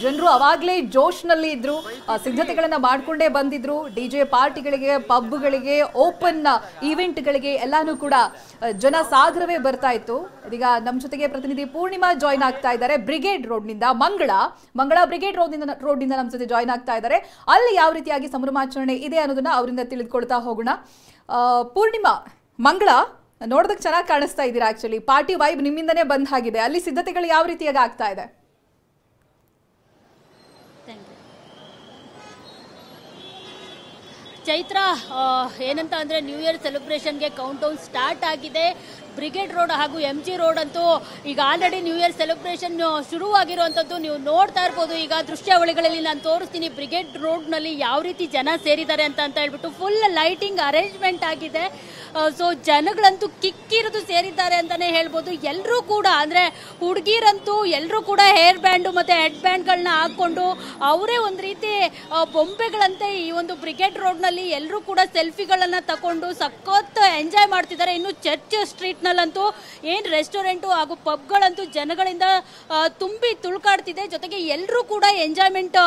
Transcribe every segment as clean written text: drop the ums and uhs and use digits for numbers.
ಜನರು ಅವಾಗಲೇ ಜೋಶ್ನಲ್ಲಿ ಇದ್ರು, ಸಿದ್ಧತೆಗಳನ್ನ ಮಾಡ್ಕೊಂಡೇ ಬಂದಿದ್ರು. ಡಿಜೆ ಪಾರ್ಟಿಗಳಿಗೆ, ಪಬ್ಗಳಿಗೆ, ಓಪನ್ ಈವೆಂಟ್ಗಳಿಗೆ ಎಲ್ಲಾನು ಕೂಡ ಜನ ಸಾಗರವೇ ಬರ್ತಾ ಇತ್ತು. ಇದೀಗ ನಮ್ಮ ಜೊತೆಗೆ ಪ್ರತಿನಿಧಿ ಪೂರ್ಣಿಮಾ ಜಾಯ್ನ್ ಆಗ್ತಾ ಇದ್ದಾರೆ ಬ್ರಿಗೇಡ್ ರೋಡ್ನಿಂದ. ಮಂಗಳ ಬ್ರಿಗೇಡ್ ರೋಡ್ನಿಂದ ನಮ್ಮ ಜೊತೆ ಜಾಯ್ನ್ ಆಗ್ತಾ ಇದ್ದಾರೆ. ಅಲ್ಲಿ ಯಾವ ರೀತಿಯಾಗಿ ಸಂಭ್ರಮಾಚರಣೆ ಇದೆ ಅನ್ನೋದನ್ನ ಅವರಿಂದ ತಿಳಿದುಕೊಳ್ತಾ ಹೋಗೋಣ. ಪೂರ್ಣಿಮಾ, ಮಂಗಳ ನೋಡೋದಕ್ಕೆ ಚೆನ್ನಾಗಿ ಕಾಣಿಸ್ತಾ ಇದ್ದೀರಾ. ಆಕ್ಚುಲಿ ಪಾರ್ಟಿ ವೈಬ್ ನಿಮ್ಮಿಂದನೇ ಬಂದ್ ಆಗಿದೆ. ಅಲ್ಲಿ ಸಿದ್ಧತೆಗಳು ಯಾವ ರೀತಿಯಾಗಿ ಆಗ್ತಾ ಇದೆ? ಚೈತ್ರ, ಏನಂತ ಅಂದರೆ ನ್ಯೂ ಇಯರ್ ಸೆಲೆಬ್ರೇಷನ್ಗೆ ಕೌಂಟ್ ಡೌನ್ ಸ್ಟಾರ್ಟ್ ಆಗಿದೆ. ಬ್ರಿಗೇಡ್ ರೋಡ್ ಹಾಗೂ MG ರೋಡ್ ಅಂತೂ ಈಗ ಆಲ್ರೆಡಿ ನ್ಯೂ ಇಯರ್ ಸೆಲೆಬ್ರೇಷನ್ ಶುರುವಾಗಿರುವಂಥದ್ದು ನೀವು ನೋಡ್ತಾ ಇರ್ಬೋದು. ಈಗ ದೃಶ್ಯಾವಳಿಗಳಲ್ಲಿ ನಾನು ತೋರಿಸ್ತೀನಿ ಬ್ರಿಗೇಡ್ ರೋಡ್ನಲ್ಲಿ ಯಾವ ರೀತಿ ಜನ ಸೇರಿದ್ದಾರೆ ಅಂತ ಹೇಳ್ಬಿಟ್ಟು ಫುಲ್ ಲೈಟಿಂಗ್ ಅರೇಂಜ್ಮೆಂಟ್ ಆಗಿದೆ. ಸೊ ಜನಗಳಂತೂ ಕಿಕ್ಕಿರಿದು ಸೇರಿದ್ದಾರೆ ಅಂತಾನೆ ಹೇಳ್ಬೋದು. ಎಲ್ಲರೂ ಕೂಡ ಅಂದರೆ ಹುಡುಗಿರಂತೂ ಎಲ್ಲರೂ ಕೂಡ ಹೇರ್ ಬ್ಯಾಂಡು ಮತ್ತು ಹೆಡ್ ಬ್ಯಾಂಡ್ಗಳನ್ನ ಹಾಕ್ಕೊಂಡು ಅವರೇ ಒಂದು ರೀತಿ ಬೊಂಬೆಗಳಂತೆ ಈ ಒಂದು ಬ್ರಿಗೇಡ್ ರೋಡ್ನಲ್ಲಿ ಎಲ್ಲರೂ ಕೂಡ ಸೆಲ್ಫಿಗಳನ್ನು ತಗೊಂಡು ಸಖತ್ ಎಂಜಾಯ್ ಮಾಡ್ತಿದ್ದಾರೆ. ಇನ್ನು ಚರ್ಚ್ ಸ್ಟ್ರೀಟ್ನಲ್ಲಂತೂ ಏನು ರೆಸ್ಟೋರೆಂಟು ಹಾಗೂ ಪಬ್ಗಳಂತೂ ಜನಗಳಿಂದ ತುಂಬಿ ತುಳ್ಕಾಡ್ತಿದೆ. ಜೊತೆಗೆ ಎಲ್ಲರೂ ಕೂಡ ಎಂಜಾಯ್ಮೆಂಟ್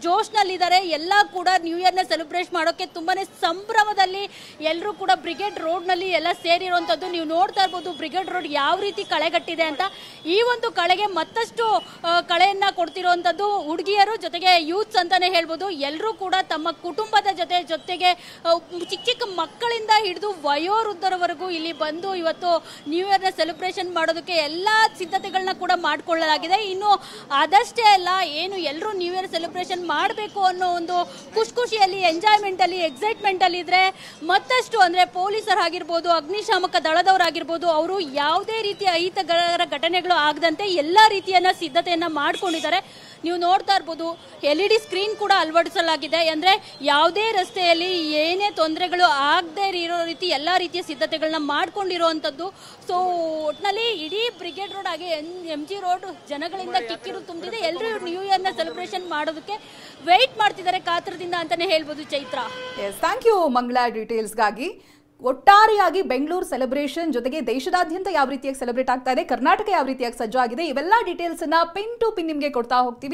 ಜೋಶ್ನಲ್ಲಿದ್ದಾರೆ. ಎಲ್ಲ ಕೂಡ ನ್ಯೂ ಇಯರ್ನ ಸೆಲೆಬ್ರೇಟ್ ಮಾಡೋಕ್ಕೆ ತುಂಬಾ ಸಂಭ್ರಮದಲ್ಲಿ ಎಲ್ಲರೂ ಕೂಡ ಬ್ರಿಗೇಡ್ ರೋಡ್ನಲ್ಲಿ ಎಲ್ಲ ಸೇರಿರುವಂಥದ್ದು ನೀವು ನೋಡ್ತಾ ಇರ್ಬೋದು. ಬ್ರಿಗೇಡ್ ರೋಡ್ ಯಾವ ರೀತಿ ಕಳೆಗಟ್ಟಿದೆ ಅಂತ. ಈ ಒಂದು ಕಳೆಗೆ ಮತ್ತಷ್ಟು ಕಳೆಯನ್ನ ಕೊಡ್ತಿರುವಂಥದ್ದು ಹುಡುಗಿಯರು, ಜೊತೆಗೆ ಯೂತ್ಸ್ ಅಂತಾನೆ ಹೇಳ್ಬೋದು. ಎಲ್ಲರೂ ಕೂಡ ತಮ್ಮ ಕುಟುಂಬದ ಜೊತೆಗೆ ಚಿಕ್ಕ ಮಕ್ಕಳಿಂದ ಹಿಡಿದು ವಯೋವೃದ್ಧರವರೆಗೂ ಇಲ್ಲಿ ಬಂದು ಇವತ್ತು ನ್ಯೂ ಇಯರ್ನ ಸೆಲೆಬ್ರೇಷನ್ ಮಾಡೋದಕ್ಕೆ ಎಲ್ಲ ಸಿದ್ಧತೆಗಳನ್ನ ಕೂಡ ಮಾಡಿಕೊಳ್ಳಲಾಗಿದೆ. ಇನ್ನು ಅದಷ್ಟೇ ಅಲ್ಲ, ಏನು ಎಲ್ಲರೂ ನ್ಯೂ ಇಯರ್ ಸೆಲೆಬ್ರೇಷನ್ ಮಾಡಬೇಕು ಅನ್ನೋ ಒಂದು ಖುಷಿಯಲ್ಲಿ, ಎಂಜಾಯ್ಮೆಂಟ್ ಅಲ್ಲಿ, ಎಕ್ಸೈಟ್ಮೆಂಟ್ ಅಲ್ಲಿ ಇದ್ರೆ ಮತ್ತಷ್ಟು ಅಂದ್ರೆ ಪೊಲೀಸರಾಗಿರ್ಬೋದು, ಅಗ್ನಿಶಾಮಕ ದಳದವರಾಗಿರ್ಬೋದು, ಅವರು ಯಾವುದೇ ರೀತಿಯ ಅಹಿತಕರ ಘಟನೆಗಳು ಆಗದಂತೆ ಎಲ್ಲ ರೀತಿಯನ್ನ ಸಿದ್ಧತೆಯನ್ನ ಮಾಡ್ಕೊಂಡಿದ್ದಾರೆ. ನೀವು ನೋಡ್ತಾ ಇರ್ಬೋದು LED ಸ್ಕ್ರೀನ್ ಕೂಡ ಅಳವಡಿಸಲಾಗಿದೆ. ಅಂದರೆ ಯಾವುದೇ ರಸ್ತೆಯಲ್ಲಿ ಏನೇ ತೊಂದರೆಗಳು ಆಗದೆ ಇರೋ ರೀತಿ ಎಲ್ಲ ರೀತಿಯ ಸಿದ್ಧತೆಗಳನ್ನ ಮಾಡ್ಕೊಂಡಿರುವಂಥದ್ದು. ಸೊ ಒಟ್ಟಿನಲ್ಲಿ ಇಡೀ ಬ್ರಿಗೇಡ್ ರೋಡ್ ಹಾಗೆ MG ರೋಡ್ ಜನಗಳಿಂದ ಕಿಕ್ಕಿರು ತುಂಬಿದೆ. ಎಲ್ಲರೂ ನ್ಯೂ ಇಯರ್ನ ಸೆಲೆಬ್ರೇಷನ್ ಮಾಡೋದಕ್ಕೆ ವೆಯ್ಟ್ ಮಾಡ್ತಿದ್ದಾರೆ ಕಾತರದಿಂದ ಅಂತಾನೆ ಹೇಳ್ಬೋದು. ಚೈತ್ರ, ಥ್ಯಾಂಕ್ ಯು ಮಂಗಳ ಡೀಟೇಲ್ಸ್ಗಾಗಿ. ಒಟ್ಟಾರೆಯಾಗಿ ಬೆಂಗಳೂರು ಸೆಲೆಬ್ರೇಷನ್ ಜೊತೆಗೆ ದೇಶದಾದ್ಯಂತ ಯಾವ ರೀತಿಯಾಗಿ ಸೆಲೆಬ್ರೇಟ್ ಆಗ್ತಾ ಇದೆ, ಕರ್ನಾಟಕ ಯಾವ ರೀತಿಯಾಗಿ ಸಜ್ಜಾಗಿದೆ, ಇವೆಲ್ಲ ಡೀಟೇಲ್ಸ್ ಅನ್ನ ಪಿನ್ ಟು ಪಿನ್ ನಿಮಗೆ ಕೊಡ್ತಾ ಹೋಗ್ತೀವಿ.